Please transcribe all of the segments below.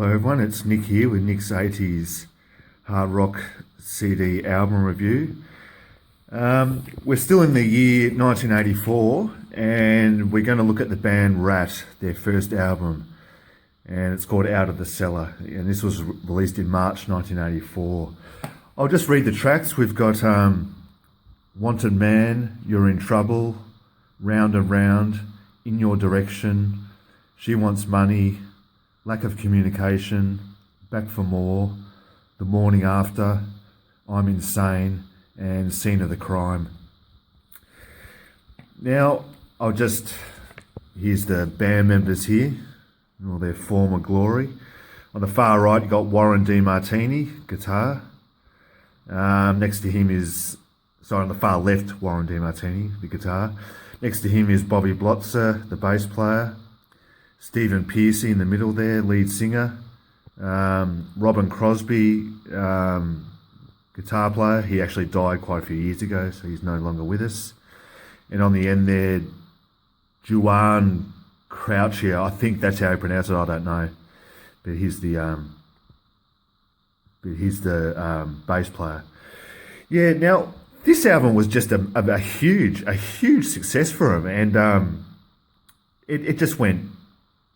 Hello everyone, it's Nick here with Nick's 80s Hard Rock CD album review. We're still in the year 1984 and we're going to look at the band Rat, their first album, and it's called Out of the Cellar, and this was released in March 1984. I'll just read the tracks. We've got Wanted Man, You're in Trouble, Round and Round, In Your Direction, She Wants Money, Lack of Communication, Back for More, The Morning After, I'm Insane, and Scene of the Crime. Now, here's the band members here, in all their former glory. On the far right, you've got Warren DeMartini, guitar. Next to him on the far left, Warren DeMartini, the guitar. Next to him is Bobby Blotzer, the bass player. Stephen Pearcy in the middle there, lead singer. Robin Crosby, guitar player. He actually died quite a few years ago, so he's no longer with us. And on the end there, Juan Crouchier. I think that's how you pronounce it. I don't know, but he's the bass player. Yeah. Now this album was just a huge success for him, and it just went.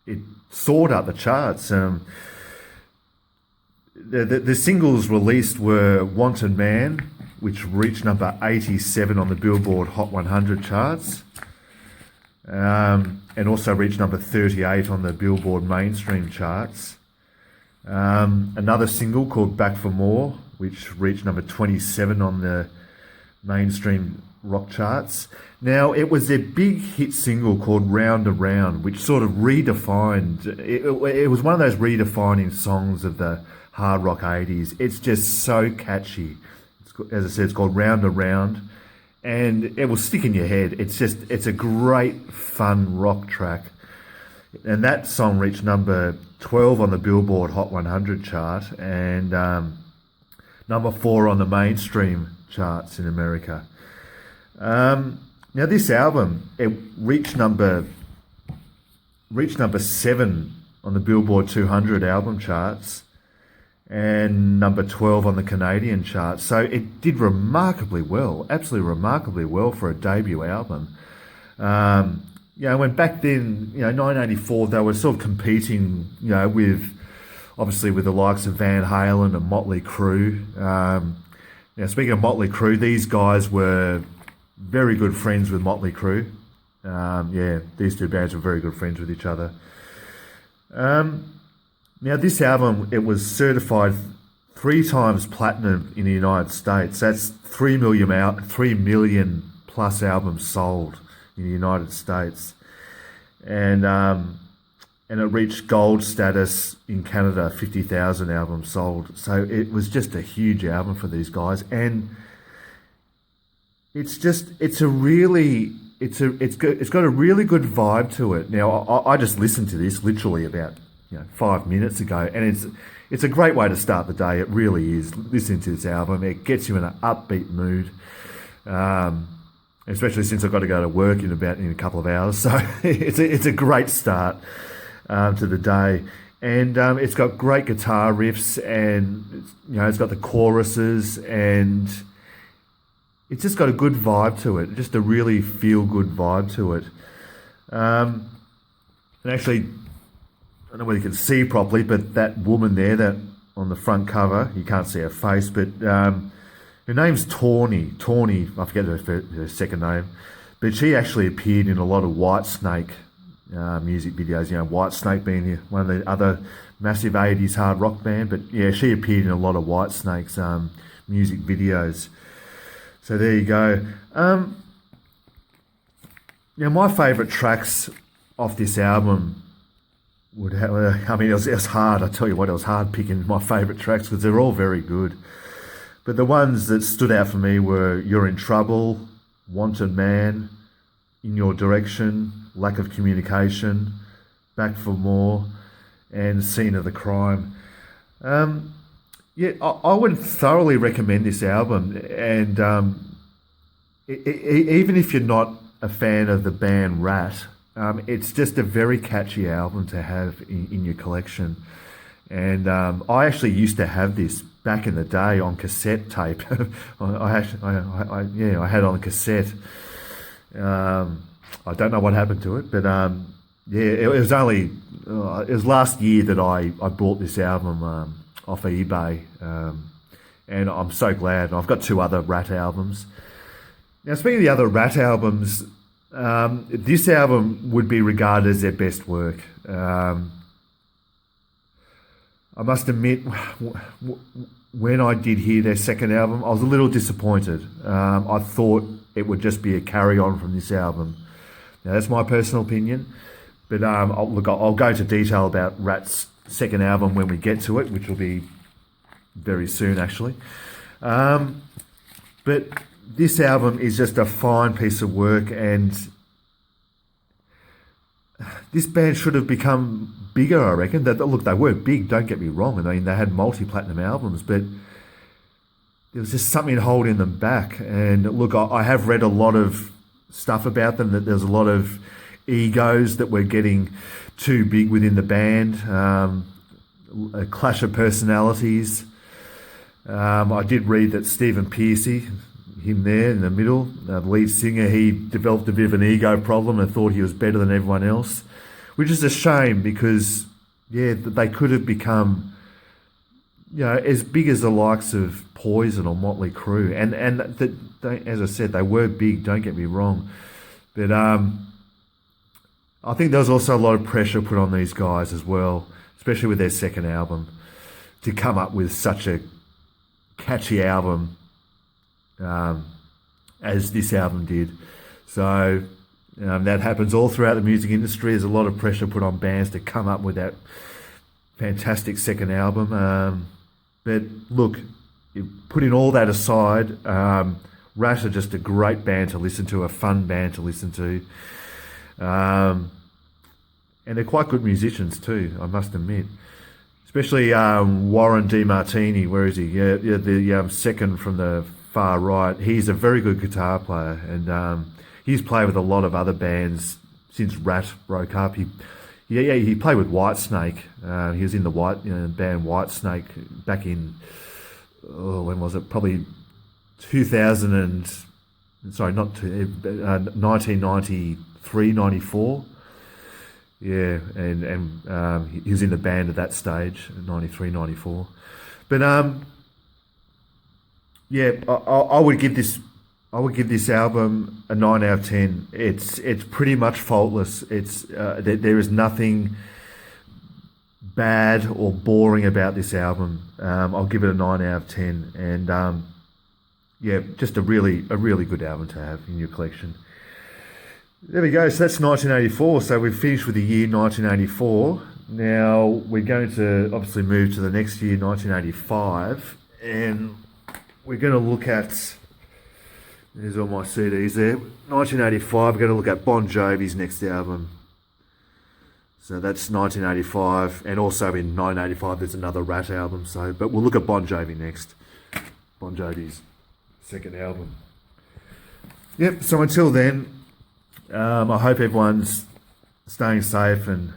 It soared up the charts. The singles released were Wanted Man, which reached number 87 on the Billboard Hot 100 charts, and also reached number 38 on the Billboard Mainstream charts. Another single called Back for More, which reached number 27 on the Mainstream rock charts. Now, it was their big hit single called Round and Round, which sort of redefined, it was one of those redefining songs of the hard rock 80s. It's just so catchy. As I said, it's called Round and Round, and it will stick in your head. It's a great, fun rock track. And that song reached number 12 on the Billboard Hot 100 chart, and number 4 on the Mainstream charts in America. Now this album, it reached number 7 on the Billboard 200 album charts and number 12 on the Canadian charts. So it did remarkably well, absolutely remarkably well for a debut album. When back then, 1984, they were sort of competing, obviously with the likes of Van Halen and Motley Crue. Speaking of Motley Crue, these guys were very good friends with Motley Crue. These two bands were very good friends with each other. Now this album, it was certified 3 times platinum in the United States. That's 3 million plus albums sold in the United States. And it reached gold status in Canada, 50,000 albums sold. So it was just a huge album for these guys, and it's got a really good vibe to it. Now I just listened to this literally about 5 minutes ago, and it's a great way to start the day. It really is. Listening to this album, it gets you in an upbeat mood. Especially since I've got to go to work in a couple of hours, so it's a great start to the day, and it's got great guitar riffs, and it's got the choruses, and it's just got a good vibe to it, just a really feel-good vibe to it. And actually, I don't know whether you can see properly, but that woman there, that on the front cover, you can't see her face, but her name's Tawny, I forget her second name, but she actually appeared in a lot of Whitesnake music videos, Whitesnake being one of the other massive 80s hard rock band, but yeah, she appeared in a lot of Whitesnake's music videos. So there you go. My favourite tracks off this album it was hard, I tell you what, it was hard picking my favourite tracks because they're all very good. But the ones that stood out for me were You're in Trouble, Wanted Man, In Your Direction, Lack of Communication, Back for More, and Scene of the Crime. I would thoroughly recommend this album, and even if you're not a fan of the band Rat, it's just a very catchy album to have in your collection. And I actually used to have this back in the day on cassette tape. I had it on cassette. I don't know what happened to it, but it was only it was last year that I bought this album off eBay, and I'm so glad. I've got 2 other Rat albums. Now, speaking of the other Rat albums, this album would be regarded as their best work. I must admit, when I did hear their second album, I was a little disappointed. I thought it would just be a carry-on from this album. Now, that's my personal opinion, but I'll go into detail about Rat's second album when we get to it, which will be very soon, actually. But this album is just a fine piece of work, and this band should have become bigger, I reckon. Look, they were big, don't get me wrong. I mean, they had multi-platinum albums, but there was just something holding them back. And look, I have read a lot of stuff about them, that there's a lot of egos that were getting too big within the band, a clash of personalities. I did read that Stephen Pearcy, him there in the middle, the lead singer, he developed a bit of an ego problem and thought he was better than everyone else, which is a shame because, they could have become, as big as the likes of Poison or Motley Crue. And as I said, they were big, don't get me wrong. But I think there was also a lot of pressure put on these guys as well, especially with their second album, to come up with such a catchy album as this album did. So that happens all throughout the music industry. There's a lot of pressure put on bands to come up with that fantastic second album. But look, putting all that aside, Rat are just a great band to listen to, a fun band to listen to. And they're quite good musicians too, I must admit. Especially Warren DeMartini, where is he? The second from the far right. He's a very good guitar player, and he's played with a lot of other bands since Rat broke up. He played with Whitesnake. He was in the band Whitesnake back in, when was it? Probably 1993, 94. Yeah, and he was in the band at that stage, 93, 94. But I would give this album a 9 out of 10. It's pretty much faultless. There is nothing bad or boring about this album. I'll give it a 9 out of 10, and just a really good album to have in your collection. There we go. So that's 1984. So we've finished with the year 1984. Now we're going to obviously move to the next year, 1985, and we're going to look at. There's all my CDs there. 1985. We're going to look at Bon Jovi's next album. So that's 1985, and also in 1985 there's another Rat album. But we'll look at Bon Jovi next. Bon Jovi's second album. Yep. So until then. I hope everyone's staying safe and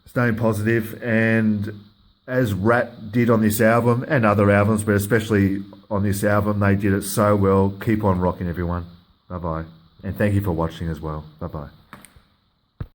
staying positive. And as Rat did on this album and other albums, but especially on this album, they did it so well. Keep on rocking, everyone. Bye-bye. And thank you for watching as well. Bye-bye.